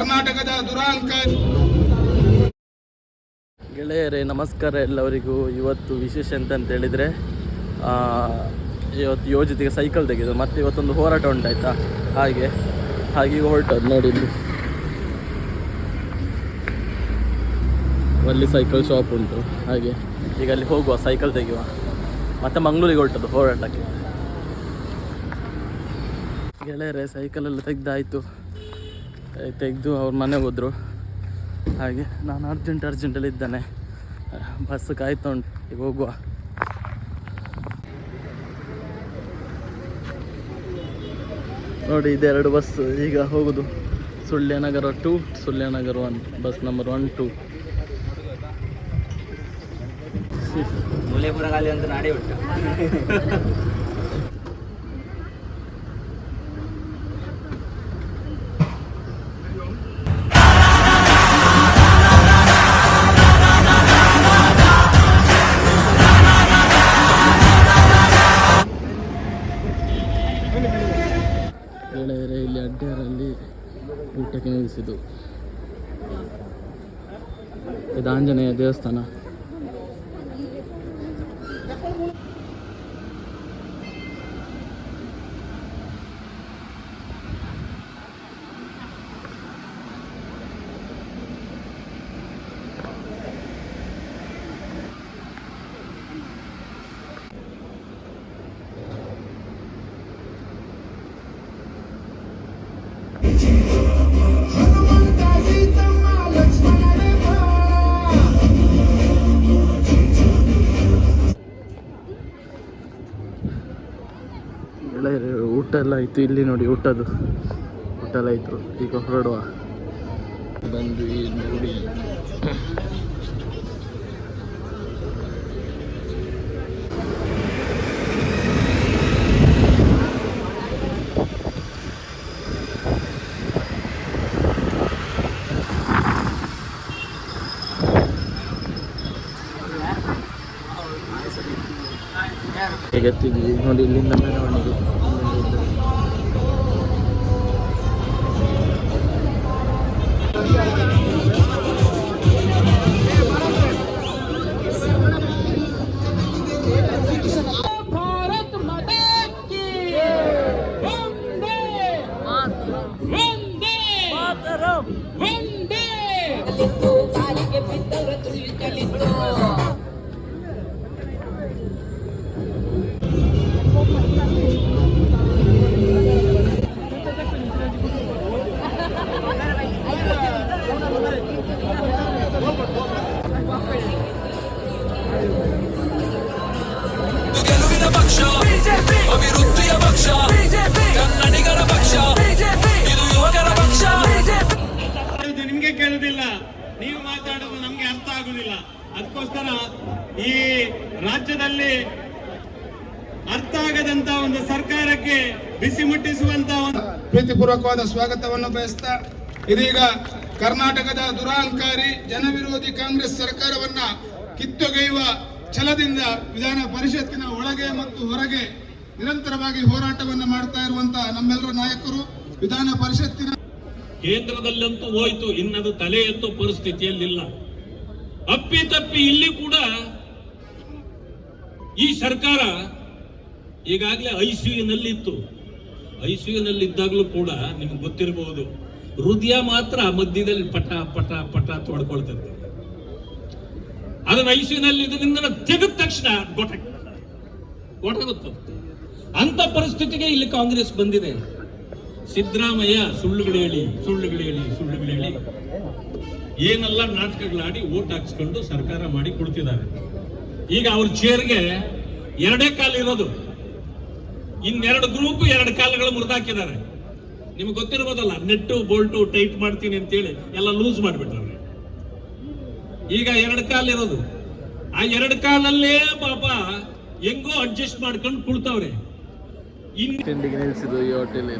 ಕರ್ನಾಟಕದ ದುರಾಂಕಾರಿ. ಗೆಳೆಯರೇ ನಮಸ್ಕಾರ ಎಲ್ಲರಿಗೂ. ಇವತ್ತು ವಿಶೇಷ ಅಂತ ಹೇಳಿದರೆ ಇವತ್ತು ಯೋಜಿತಿಗೆ ಸೈಕಲ್ ತೆಗೆದು ಮತ್ತು ಇವತ್ತೊಂದು ಹೋರಾಟ ಉಂಟಾಯ್ತಾ, ಹಾಗೆ ಈಗ ಹೊರಟದ್ದು ನೋಡಿ. ಅಲ್ಲಿ ಸೈಕಲ್ ಶಾಪ್ ಉಂಟು, ಹಾಗೆ ಈಗ ಅಲ್ಲಿ ಹೋಗುವ, ಸೈಕಲ್ ತೆಗೆಯುವ, ಮತ್ತು ಮಂಗಳೂರಿಗೆ ಹೊರಟದ್ದು ಹೋರಾಟಕ್ಕೆ. ಗೆಳೆಯರೇ ಸೈಕಲೆಲ್ಲ ತೆಗೆದಾಯಿತು, ತೆಗೆದು ಅವ್ರ ಮನೆಗೆ ಹೋದರು. ಹಾಗೆ ನಾನು ಅರ್ಜೆಂಟಲ್ಲಿ ಇದ್ದಾನೆ, ಬಸ್ ಕಾಯ್ತಾ ಉಂಟು, ಈಗ ಹೋಗುವ. ನೋಡಿ ಇದೆರಡು ಬಸ್ ಈಗ ಹೋಗುದು, ಸುಳ್ಯನಗರ 2, ಸುಳ್ಯನಗರ 1, ಬಸ್ ನಂಬರ್ 1, 2. ಮುಲ್ಲೇಪುರ ಖಾಲಿ ಅಂತ ನಾಡಿ ಬಿಟ್ಟು ಗೆಳೆಯರೇ ಇಲ್ಲಿ ಅಡ್ಡೇರಲ್ಲಿ ಊಟಕ್ಕೆ ನಿಲ್ಲಿಸಿದ್ದು. ಇದು ಆಂಜನೇಯ ದೇವಸ್ಥಾನ. ಊಟ ಎಲ್ಲ ಆಯಿತು, ಇಲ್ಲಿ ನೋಡಿ ಊಟ ಎಲ್ಲ ಆಯಿತು. ಈಗ ಹೊರಡುವ, ಬಂದ್ವಿ ನೋಡಿ. ಈಗ ನೋಡಿ ಇಲ್ಲಿಂದ ಮೆರವಣಿಗೆ. ಅಭಿವೃದ್ಧಿಯ ಪಕ್ಷ, ಕನ್ನಡಿಗರ ಪಕ್ಷ, ಇದು ಯುವಕರ ಪಕ್ಷ. ನಿಮ್ಗೆ ಕೇಳುದಿಲ್ಲ, ನೀವು ಮಾತಾಡೋದು ನಮ್ಗೆ ಅರ್ಥ ಆಗುದಿಲ್ಲ. ಅದಕ್ಕೋಸ್ಕರ ಈ ರಾಜ್ಯದಲ್ಲಿ ಅರ್ಥ ಆಗದಂತ ಒಂದು ಸರ್ಕಾರಕ್ಕೆ ಬಿಸಿ ಮುಟ್ಟಿಸುವಂತ ಒಂದು ಪ್ರೀತಿಪೂರ್ವಕವಾದ ಸ್ವಾಗತವನ್ನು ಬಯಸ್ತಾ, ಇದೀಗ ಕರ್ನಾಟಕದ ದುರಾಂಕಾರಿ ಜನವಿರೋಧಿ ಕಾಂಗ್ರೆಸ್ ಸರ್ಕಾರವನ್ನ ಕಿತ್ತೊಗೆಯುವ ಛಲದಿಂದ ವಿಧಾನ ಪರಿಷತ್ತಿನ ಒಳಗೆ ಮತ್ತು ಹೊರಗೆ ನಿರಂತರವಾಗಿ ಹೋರಾಟವನ್ನು ಮಾಡ್ತಾ ಇರುವಂತಹ ನಮ್ಮೆಲ್ಲರ ನಾಯಕರು, ವಿಧಾನ ಪರಿಷತ್ತಿನ ಕೇಂದ್ರದಲ್ಲಂತೂ ಹೋಯ್ತು, ಇನ್ನದು ತಲೆ ಎತ್ತೋ ಪರಿಸ್ಥಿತಿಯಲ್ಲಿಲ್ಲ. ಅಪ್ಪಿತಪ್ಪಿ ಇಲ್ಲಿ ಕೂಡ ಈ ಸರ್ಕಾರ ಈಗಾಗಲೇ ಐಸಿಯುನಲ್ಲಿತ್ತು. ಐಸಿಯುನಲ್ಲಿದ್ದಾಗಲೂ ಕೂಡ ನಿಮ್ಗೆ ಗೊತ್ತಿರಬಹುದು, ಹೃದಯ ಮಾತ್ರ ಮಧ್ಯದಲ್ಲಿ ಪಟ ಪಟ ಪಟ ತೊಡ್ಕೊಳ್ತಿರ್ತದೆ. ಅದನ್ನ ಐಸಿಯುನಲ್ಲಿ ಇದರಿಂದ ತೆಗೆದ ತಕ್ಷಣ ಗೊತ್ತಾಗುತ್ತೆ. ಅಂತ ಪರಿಸ್ಥಿತಿಗೆ ಇಲ್ಲಿ ಕಾಂಗ್ರೆಸ್ ಬಂದಿದೆ. ಸಿದ್ದರಾಮಯ್ಯ ಸುಳ್ಳುಗಳು ಹೇಳಿ ಏನೆಲ್ಲ ನಾಟಕಗಳಾಡಿ ಓಟ್ ಹಾಕ್ಸ್ಕೊಂಡು ಸರ್ಕಾರ ಮಾಡಿ ಕೊಡ್ತಿದ್ದಾರೆ. ಈಗ ಅವ್ರ ಚೇರ್ಗೆ 2 ಕಾಲು ಇರೋದು, ಇನ್ನೆರಡು ಗ್ರೂಪ್ 2 ಕಾಲುಗಳು ಮುರಿದಾಕಿದ್ದಾರೆ. ನಿಮ್ಗೆ ಗೊತ್ತಿರ್ಬೋದಲ್ಲ, ನೆಟ್ಟು ಬೋಲ್ಟು ಟೈಟ್ ಮಾಡ್ತೀನಿ ಅಂತೇಳಿ ಎಲ್ಲ ಲೂಸ್ ಮಾಡಿಬಿಟ್ರೆ. ಈಗ 2 ಕಾಲು ಇರೋದು, ಆ 2 ಕಾಲಲ್ಲೇ ಪಾಪ ಹೆಂಗೋ ಅಡ್ಜಸ್ಟ್ ಮಾಡ್ಕೊಂಡು ಕುಳ್ತವ್ರೆ. ತಿಂಡಿಗೆ ನಿಲ್ಸಿದ್ದು ಈ ಹೋಟೆಲ್.